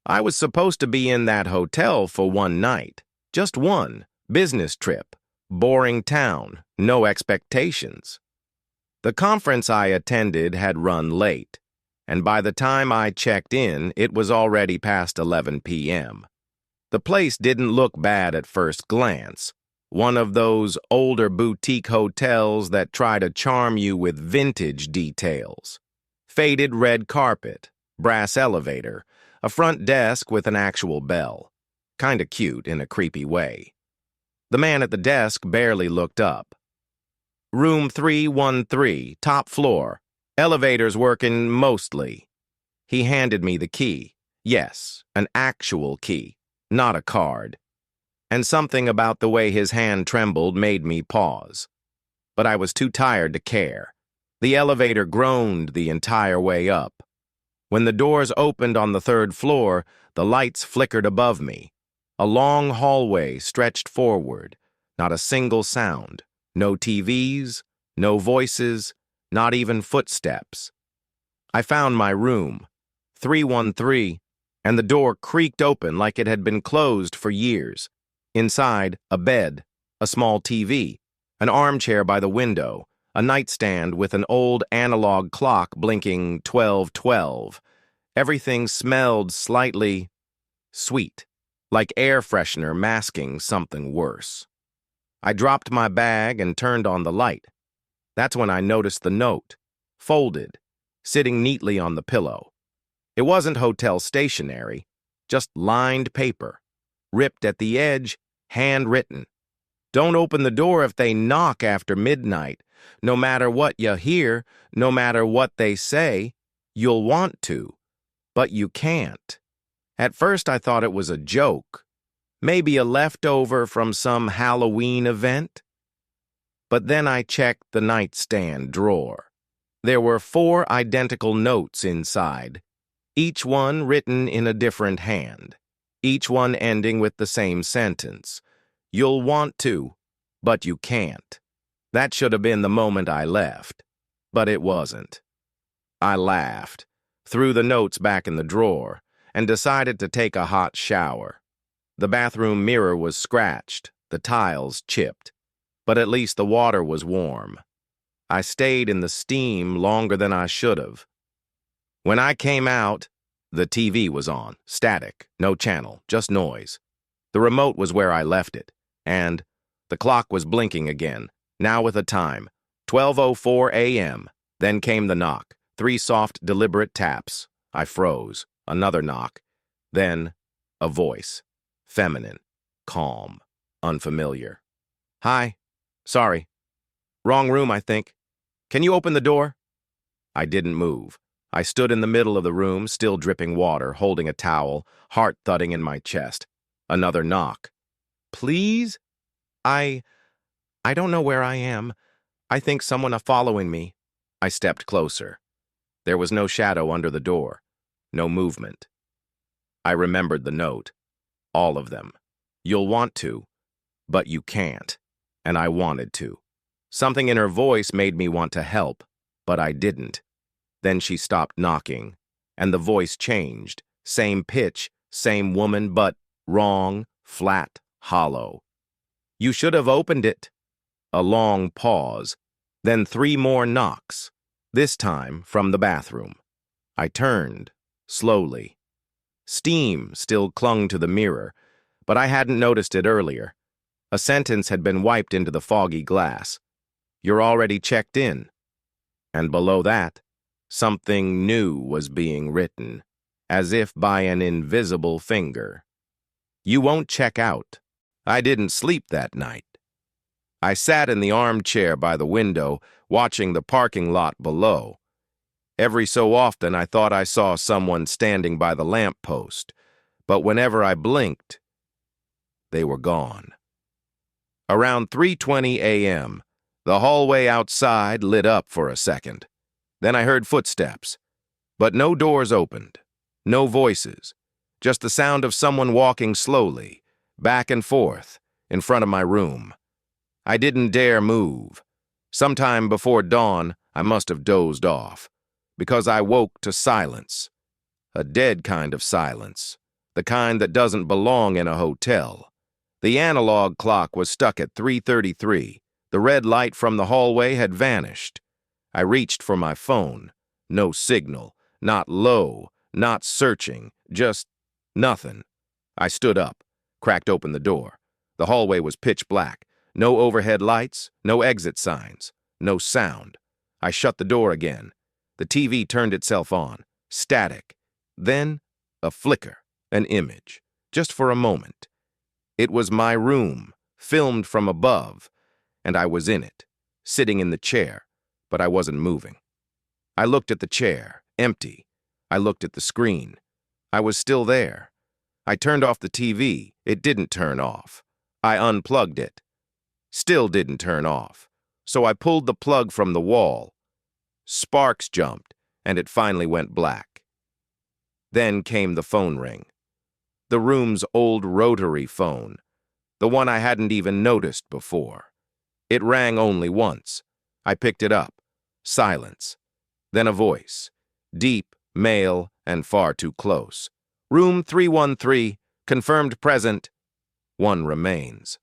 I was supposed to be in that hotel for one night. Just one. Business trip. Boring town. No expectations. The conference I attended had run late, and by the time I checked in, it was already past 11 p.m. The place didn't look bad at first glance. One of those older boutique hotels that try to charm you with vintage details. Faded red carpet, brass elevator, a front desk with an actual bell. Kinda cute in a creepy way. The man at the desk barely looked up. Room 313, top floor. Elevators working mostly. He handed me the key. Yes, an actual key, not a card. And something about the way his hand trembled made me pause. But I was too tired to care. The elevator groaned the entire way up. When the doors opened on the third floor, the lights flickered above me. A long hallway stretched forward, not a single sound. No TVs, no voices, not even footsteps. I found my room, 313, and the door creaked open like it had been closed for years. Inside, a bed, a small TV, an armchair by the window, a nightstand with an old analog clock blinking 12:12. Everything smelled slightly sweet, like air freshener masking something worse. I dropped my bag and turned on the light. That's when I noticed the note, folded, sitting neatly on the pillow. It wasn't hotel stationery, just lined paper, ripped at the edge, handwritten. Don't open the door if they knock after midnight. No matter what you hear, no matter what they say, you'll want to, but you can't. At first I thought it was a joke, maybe a leftover from some Halloween event. But then I checked the nightstand drawer. There were 4 identical notes inside, each one written in a different hand, each one ending with the same sentence. You'll want to, but you can't. That should have been the moment I left, but it wasn't. I laughed, threw the notes back in the drawer, and decided to take a hot shower. The bathroom mirror was scratched, the tiles chipped, but at least the water was warm. I stayed in the steam longer than I should have. When I came out, the TV was on, static, no channel, just noise. The remote was where I left it, and the clock was blinking again, now with a time, 12:04 a.m. Then came the knock, 3 soft, deliberate taps. I froze, another knock, then a voice, feminine, calm, unfamiliar. Hi, sorry. Wrong room, I think. Can you open the door? I didn't move. I stood in the middle of the room, still dripping water, holding a towel, heart thudding in my chest. Another knock. Please? I don't know where I am. I think someone is following me. I stepped closer. There was no shadow under the door, no movement. I remembered the note. All of them. You'll want to, but you can't. And I wanted to. Something in her voice made me want to help, but I didn't. Then she stopped knocking, and the voice changed. Same pitch, same woman, but wrong, flat, hollow. You should have opened it. A long pause, then 3 more knocks, this time from the bathroom. I turned, slowly. Steam still clung to the mirror, but I hadn't noticed it earlier. A sentence had been wiped into the foggy glass. You're already checked in. And below that, something new was being written, as if by an invisible finger. You won't check out. I didn't sleep that night. I sat in the armchair by the window, watching the parking lot below. Every so often I thought I saw someone standing by the lamppost, but whenever I blinked, they were gone. Around 3:20 a.m., the hallway outside lit up for a second. Then I heard footsteps, but no doors opened, no voices, just the sound of someone walking slowly, back and forth, in front of my room. I didn't dare move. Sometime before dawn, I must have dozed off, because I woke to silence, a dead kind of silence, the kind that doesn't belong in a hotel. The analog clock was stuck at 3:33. The red light from the hallway had vanished. I reached for my phone. No signal, not low, not searching, just nothing. I stood up, cracked open the door. The hallway was pitch black. No overhead lights, no exit signs, no sound. I shut the door again. The TV turned itself on. Static. Then, a flicker, an image. Just for a moment. It was my room, filmed from above, and I was in it, sitting in the chair, but I wasn't moving. I looked at the chair, empty. I looked at the screen. I was still there. I turned off the TV. It didn't turn off. I unplugged it. Still didn't turn off. So I pulled the plug from the wall. Sparks jumped, and it finally went black. Then came the phone ring. The room's old rotary phone, the one I hadn't even noticed before. It rang only once. I picked it up. Silence. Then a voice. Deep, male, and far too close. Room 313, confirmed present. One remains.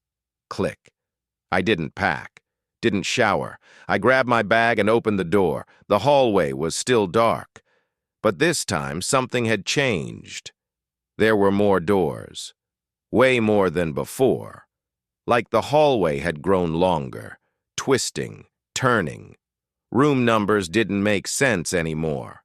Click. I didn't pack. Didn't shower. I grabbed my bag and opened the door. The hallway was still dark. But this time, something had changed. There were more doors. Way more than before. Like the hallway had grown longer. Twisting. Turning. Room numbers didn't make sense anymore.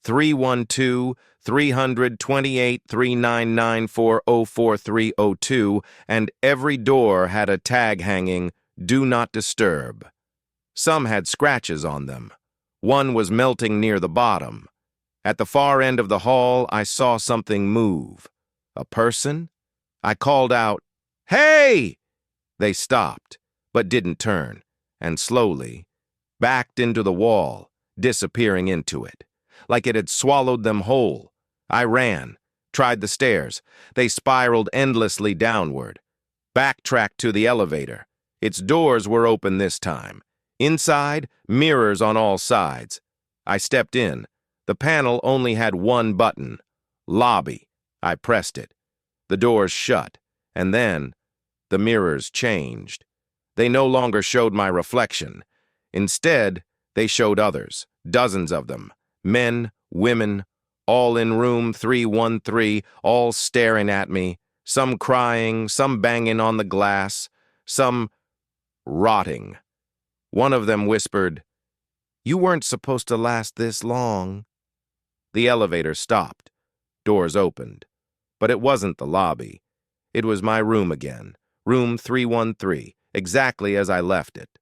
312, 328, 399, 404302, and every door had a tag hanging, "Do not disturb." Some had scratches on them. One was melting near the bottom. At the far end of the hall, I saw something move. A person? I called out, "Hey!" They stopped, but didn't turn, and slowly backed into the wall, disappearing into it, like it had swallowed them whole. I ran, tried the stairs. They spiraled endlessly downward. Backtracked to the elevator. Its doors were open this time. Inside, mirrors on all sides. I stepped in. The panel only had one button. Lobby. I pressed it. The doors shut, and then the mirrors changed. They no longer showed my reflection. Instead, they showed others, dozens of them, men, women, all in room 313, all staring at me, some crying, some banging on the glass, some rotting. One of them whispered, "You weren't supposed to last this long." The elevator stopped. Doors opened. But it wasn't the lobby. It was my room again, room 313, exactly as I left it.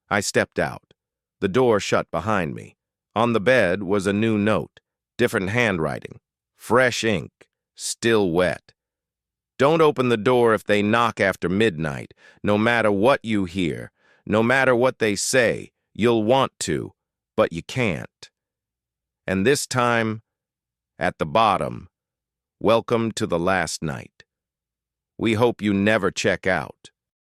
I stepped out. The door shut behind me. On the bed was a new note, different handwriting, fresh ink, still wet. Don't open the door if they knock after midnight. No matter what you hear, no matter what they say, you'll want to, but you can't. And this time, at the bottom, welcome to the last night. We hope you never check out.